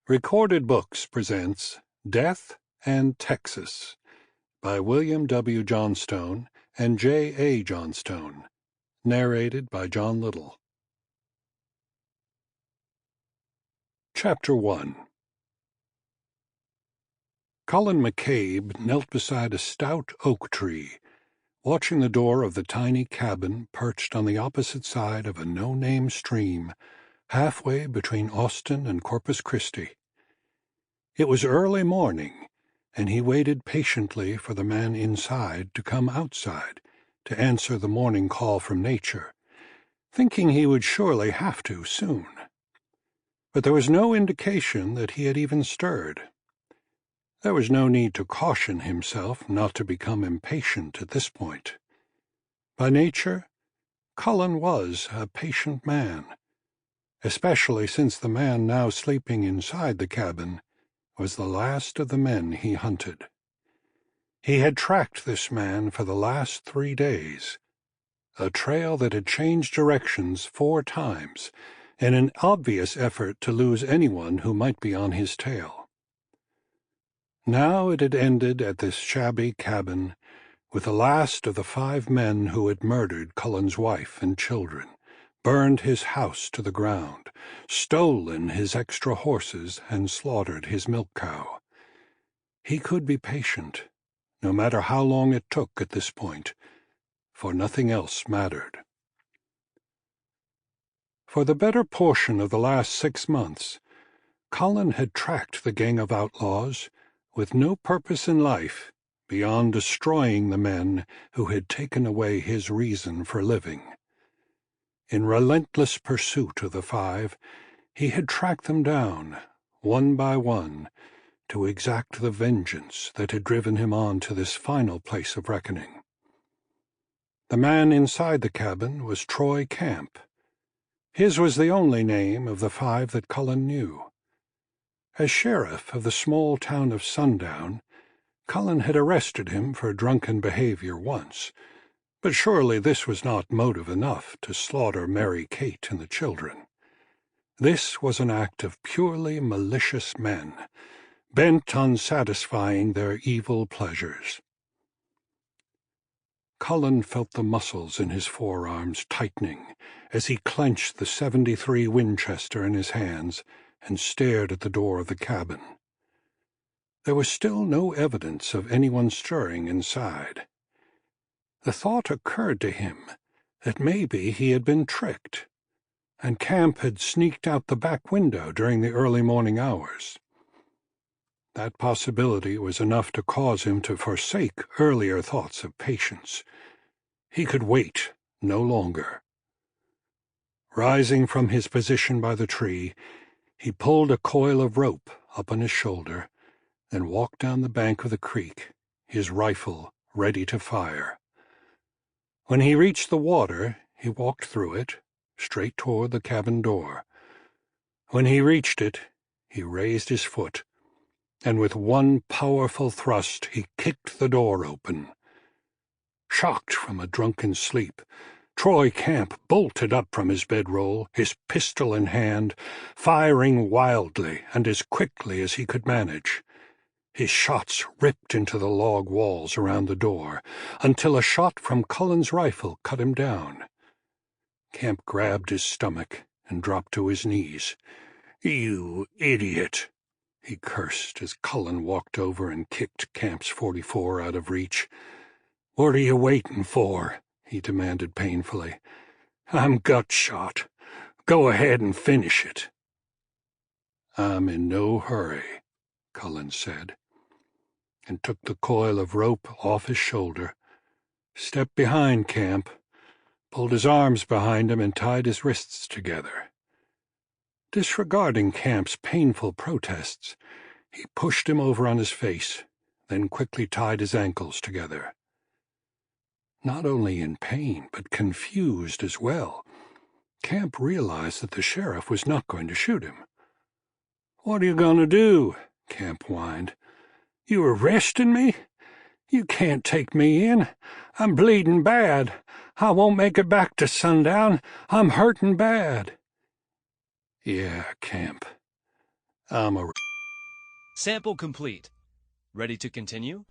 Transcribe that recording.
Recorded Books presents Death and Texas by William W. Johnstone and J. A. Johnstone, narrated by John Little. Chapter 1. Cullen McCabe knelt beside a stout oak tree, watching the door of the tiny cabin perched on the opposite side of a no-name stream halfway between Austin and Corpus Christi. It was early morning, and he waited patiently for the man inside to come outside to answer the morning call from nature, thinking he would surely have to soon. But there was no indication that he had even stirred. There was no need to caution himself not to become impatient at this point. By nature, Cullen was a patient man, especially since the man now sleeping inside the cabin was the last of the men he hunted. He had tracked this man for the last 3 days, a trail that had changed directions 4 times in an obvious effort to lose anyone who might be on his tail. Now it had ended at this shabby cabin with the last of the 5 men who had murdered Cullen's wife and children, burned his house to the ground, stolen his extra horses, and slaughtered his milk cow. He could be patient, no matter how long it took at this point, for nothing else mattered. For the better portion of the last 6 months, Cullen had tracked the gang of outlaws with no purpose in life beyond destroying the men who had taken away his reason for living. In relentless pursuit of the 5, he had tracked them down, one by one, to exact the vengeance that had driven him on to this final place of reckoning. The man inside the cabin was Troy Camp. His was the only name of the 5 that Cullen knew. As sheriff of the small town of Sundown, Cullen had arrested him for drunken behavior once, but surely this was not motive enough to slaughter Mary Kate and the children. This was an act of purely malicious men, bent on satisfying their evil pleasures. Cullen felt the muscles in his forearms tightening as he clenched the .73 Winchester in his hands and stared at the door of the cabin. There was still no evidence of anyone stirring inside. The thought occurred to him that maybe he had been tricked, and Camp had sneaked out the back window during the early morning hours. That possibility was enough to cause him to forsake earlier thoughts of patience. He could wait no longer. Rising from his position by the tree, he pulled a coil of rope up on his shoulder and walked down the bank of the creek, his rifle ready to fire. When he reached the water, he walked through it, straight toward the cabin door. When he reached it, he raised his foot, and with one powerful thrust he kicked the door open. Shocked from a drunken sleep, Troy Camp bolted up from his bedroll, his pistol in hand, firing wildly and as quickly as he could manage. His shots ripped into the log walls around the door, until a shot from Cullen's rifle cut him down. Camp grabbed his stomach and dropped to his knees. "You idiot!" he cursed as Cullen walked over and kicked Camp's .44 out of reach. "What are you waiting for?" he demanded painfully. "I'm gut shot. Go ahead and finish it." "I'm in no hurry," Cullen said, and took the coil of rope off his shoulder, stepped behind Camp, pulled his arms behind him and tied his wrists together. Disregarding Camp's painful protests, he pushed him over on his face, then quickly tied his ankles together. Not only in pain, but confused as well, Camp realized that the sheriff was not going to shoot him. "What are you going to do?" Camp whined. "You arresting me? You can't take me in. I'm bleeding bad. I won't make it back to Sundown. I'm hurting bad." "Yeah, Camp. I'm a... Sample complete. Ready to continue?